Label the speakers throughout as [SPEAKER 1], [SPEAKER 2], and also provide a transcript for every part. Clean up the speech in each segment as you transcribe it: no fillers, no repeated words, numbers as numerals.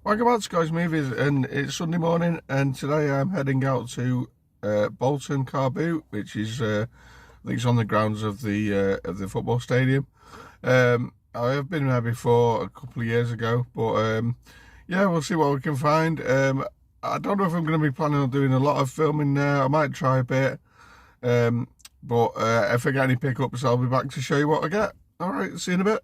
[SPEAKER 1] Welcome back to Guys Movies, and it's Sunday morning, and today I'm heading out to Bolton Car Boot, which is I think it's on the grounds of the football stadium. I have been there before a couple of years ago, but yeah, we'll see what we can find. I don't know if I'm going to be planning on doing a lot of filming there. I might try a bit, but if I get any pickups, I'll be back to show you what I get. All right, see you in a bit.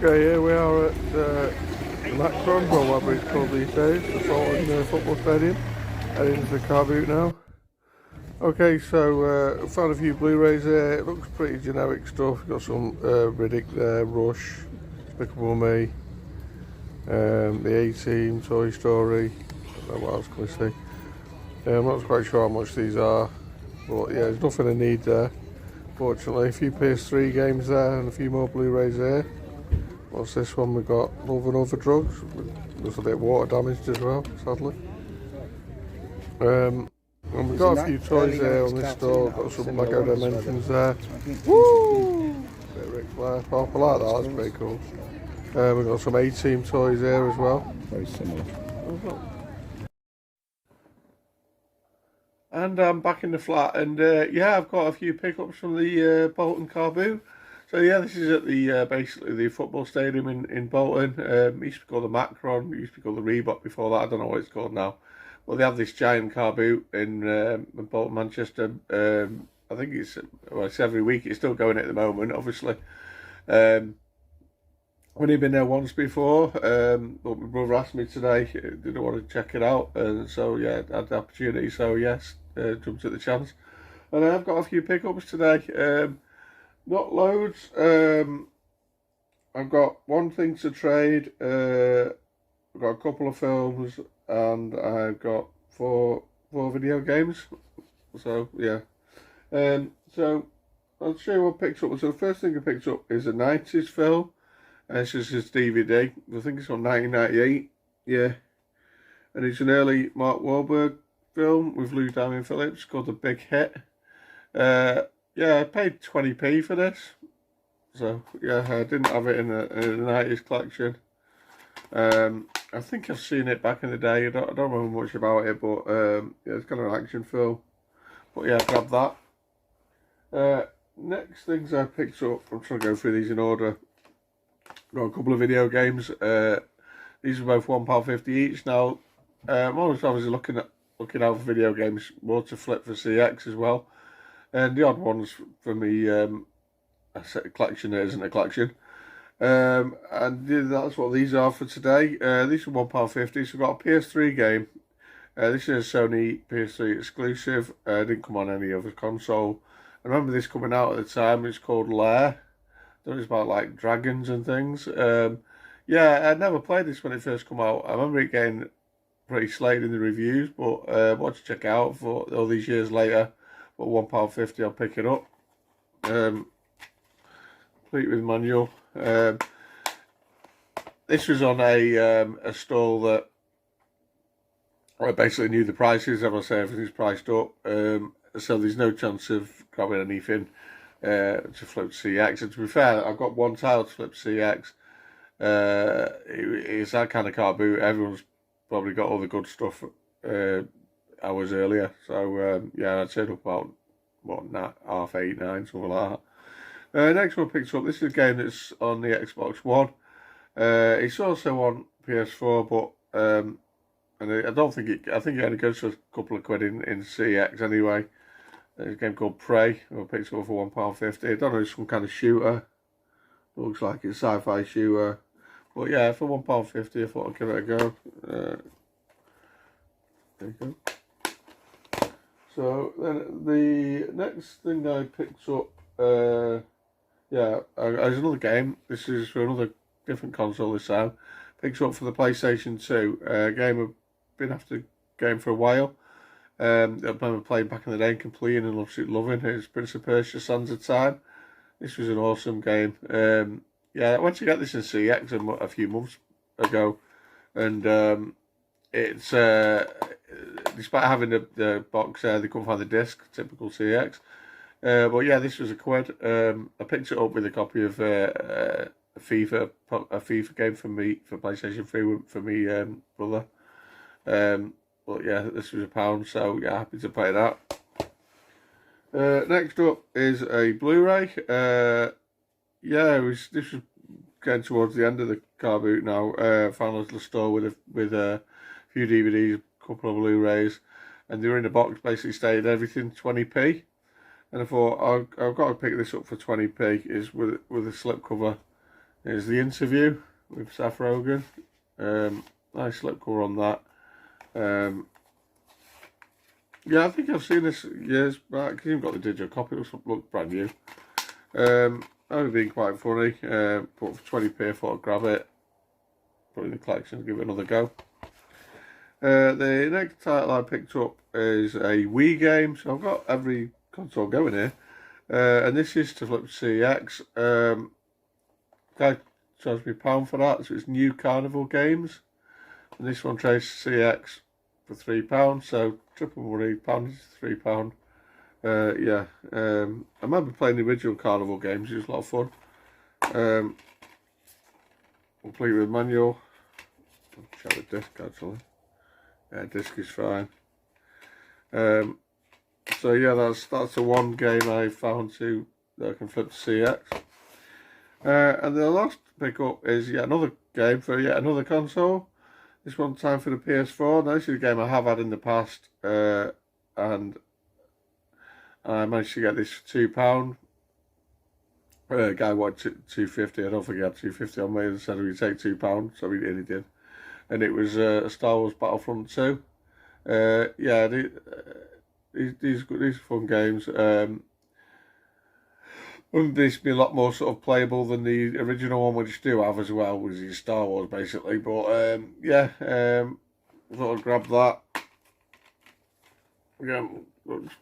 [SPEAKER 1] Okay, here we are at the Macron, or whatever it's called these days, the Bolton football stadium. Heading into the car boot now. Okay, so found a few Blu-rays there. It looks pretty generic stuff. Got some Riddick there, Rush, Despicable Me, the A-Team, Toy Story. I don't know what else can we see. I'm not quite sure how much these are, but yeah, there's nothing I need there. Fortunately, a few PS3 games there and a few more Blu-rays there. What's this one? We've got Love and Other Drugs. There's a bit of water damaged as well, sadly. And we've got a few toys there on this store. Got some Lego Dimensions there. Woo! Bit of Ric Flair pop. I like that, that's pretty cool. We've got some A-Team toys there as well.
[SPEAKER 2] Very similar.
[SPEAKER 1] And I'm back in the flat, and yeah, I've got a few pickups from the Bolton Car Boot. So yeah, this is at the basically the football stadium in Bolton. It used to be called the Macron, it used to be called the Reebok before that, I don't know what it's called now. Well, they have this giant car boot in Bolton, Manchester. I think it's every week, it's still going at the moment, obviously. I've only been there once before, but my brother asked me today, did I want to check it out, and so yeah, I had the opportunity, so yes, jumped at the chance. And I've got a few pickups today. Not loads. I've got one thing to trade. I've got a couple of films, and I've got four video games. So yeah. So I'll show you what I picked up. So the first thing I picked up is a 90s film. And it's just this DVD. I think it's from 1998. Yeah. And it's an early Mark Wahlberg film with Lou Diamond Phillips called The Big Hit. Yeah, I paid 20p for this, so yeah, I didn't have it in the 90s collection. I think I've seen it back in the day. I don't remember much about it, but yeah, it's kind of an action film. But yeah, I grabbed that. Next things I picked up, I'm trying to go through these in order. Got a couple of video games. These are both £1.50 each. Now, I'm always obviously looking out for video games, more to flip for CX as well. And the odd ones for me, a collection that isn't a collection. And that's what these are for today. These are £1.50, so I've got a PS3 game. This is a Sony PS3 exclusive. Didn't come on any other console. I remember this coming out at the time. It's called Lair. I thought it was about like dragons and things. Yeah, I never played this when it first came out. I remember it getting pretty slated in the reviews, but I wanted to check it out for all these years later. But £1.50, I'll pick it up. Complete with manual. This was on a stall that I basically knew the prices. As I say, everything's priced up. So there's no chance of grabbing anything to flip CX. And to be fair, I've got one tile to flip CX. It's that kind of car boot. Everyone's probably got all the good stuff hours earlier, so yeah, I'd say up about what, 8:30, 9, something like that. Next one I picked up. This is a game that's on the Xbox One. It's also on PS4, but and I don't think it. I think it only goes for a couple of quid in CX anyway. There's a game called Prey. I picked it up for £1.50. I don't know, it's some kind of shooter. Looks like it's a sci-fi shooter, but yeah, for £1.50, I thought I'd give it a go. There you go. So then the next thing I picked up, yeah, there's another game. This is for another different console this time. Picked up for the PlayStation 2. Game I've been after game for a while. I remember playing back in the day and completing and absolutely loving it. It's Prince of Persia: Sands of Time. This was an awesome game. Yeah, I went to get this in CX a few months ago, and it's despite having the box, they couldn't find the disc. Typical CX. But yeah, this was £1. I picked it up with a copy of a FIFA game for PlayStation 3 for me brother. But yeah, this was £1, so yeah, happy to play that. Next up is a Blu-ray. Yeah, this was getting towards the end of the car boot now. Found a little store with a few DVDs, a couple of Blu-rays, and they were in the box. Basically, stated everything 20p. And I thought I've got to pick this up for 20p. Is with a slipcover. Here's the interview with Seth Rogen. Nice slipcover on that. Yeah, I think I've seen this years back. It's even got the digital copy. It looks brand new. Only been quite funny. But for 20p, I thought I'd grab it, put it in the collection, and give it another go. The next title I picked up is a Wii game. So I've got every console going here. And this is to flip CX. Guy charged me £1 for that. So it's New Carnival Games. And this one trades CX for £3. So triple money, £1 is £3. Yeah, I remember playing the original Carnival games. It was a lot of fun. Complete with manual. I'll check the disc actually. Yeah, disc is fine. So yeah, that's the one game I found that I can flip to CX. And the last pickup is yet another game for yet another console. This one time for the PS4. Now this is a game I have had in the past, and I managed to get this for £2. Guy wanted £2.50. I don't think he had £2.50 on me and said he'd take £2, so he really did. And it was a Star Wars Battlefront 2. Yeah, these fun games. Wouldn't this be a lot more sort of playable than the original one, which you do have as well, which is Star Wars basically. But yeah, thought I'd grab that. Yeah, looks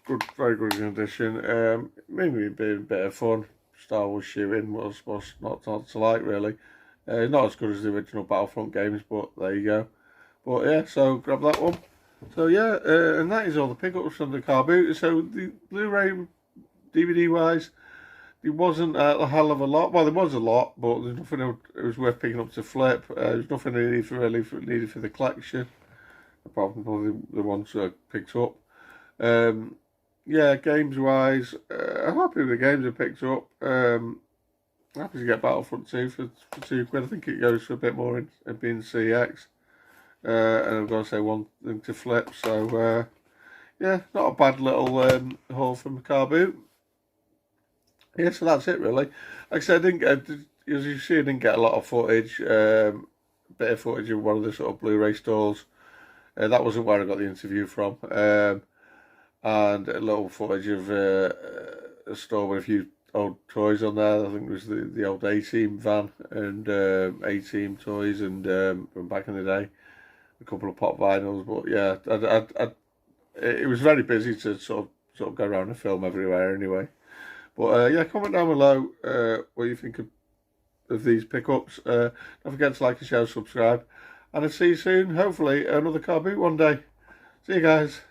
[SPEAKER 1] good, very good condition. Maybe a bit of fun. Star Wars shooting was not to like really. Not as good as the original Battlefront games, but there you go. But yeah, so grab that one. So yeah, and that is all the pickups from the car boot. So the Blu-ray, DVD wise, there wasn't a hell of a lot. Well, there was a lot, but there's nothing it was worth picking up to flip. There's nothing needed for the collection, apart from probably the ones I picked up. Yeah, games wise, I'm happy with the games I picked up. Happy to get Battlefront 2 for £2. I think it goes for a bit more in being CX. And I've got to say one thing to flip. So yeah, not a bad little haul from the car boot. Yeah, so that's it really. Like I said, I didn't get, as you see, I didn't get a lot of footage. Bit of footage of one of the sort of Blu-ray stores. That wasn't where I got the interview from. And a little footage of a store with a few old toys on there. I think it was the old A-Team van and A-Team toys and from back in the day. A couple of pop vinyls, but yeah, it was very busy to sort of go around and film everywhere anyway. But yeah, comment down below what you think of these pickups. Don't forget to like and share, subscribe, and I'll see you soon. Hopefully another car boot one day. See you guys.